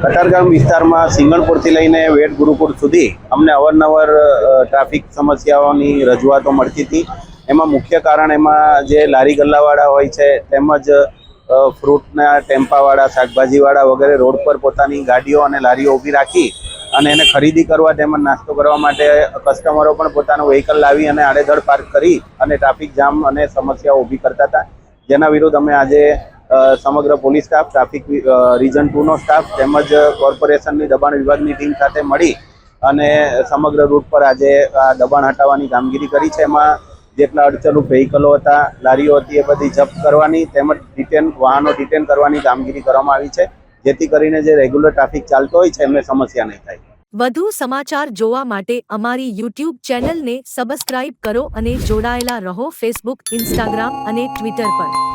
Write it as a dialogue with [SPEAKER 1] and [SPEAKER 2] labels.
[SPEAKER 1] કતારગામ વિસ્તારમાં સિંગણપુરથી લઈને વેડ ગુરુકુળ સુધી અમને અવારનવાર ટ્રાફિક સમસ્યાઓની રજૂઆતો મળતી હતી। એમાં મુખ્ય કારણ એમાં જે લારી ગલ્લાવાળા હોય છે તેમજ ફ્રૂટના ટેમ્પાવાળા, શાકભાજીવાળા વગેરે રોડ પર પોતાની ગાડીઓ અને લારીઓ ઊભી રાખી અને એને ખરીદી કરવા તેમજ નાસ્તો કરવા માટે કસ્ટમરો પણ પોતાનું વ્હીકલ લાવી અને આડેધડ પાર્ક કરી અને ટ્રાફિક જામ અને સમસ્યાઓ ઊભી કરતા હતા, જેના વિરુદ્ધ અમે આજે સમગ્ર પોલીસ સ્ટાફ, ટ્રાફિક રીજન 2 નો સ્ટાફ તેમજ કોર્પોરેશનની દબાણ વિભાગની ટીમ સાથે મળી અને સમગ્ર રૂટ પર આજે આ દબાણ હટાવવાની કામગીરી કરી છે। એમાં જેટલા અડચણરૂપ વ્હીકલો હતા, લારીઓ હતી, એ બધી જપ્ત કરવાની તેમજ વાહનો ડિટેન કરવાની કામગીરી કરવામાં આવી છે, જેથી કરીને જે રેગ્યુલર ટ્રાફિક ચાલતો હોય છે એમને સમસ્યા નહીં થાય।
[SPEAKER 2] વધુ સમાચાર જોવા માટે અમારી યુટ્યુબ ચેનલને સબસ્ક્રાઇબ કરો અને જોડાયેલા રહો ફેસબુક, ઇન્સ્ટાગ્રામ અને ટ્વિટર પર।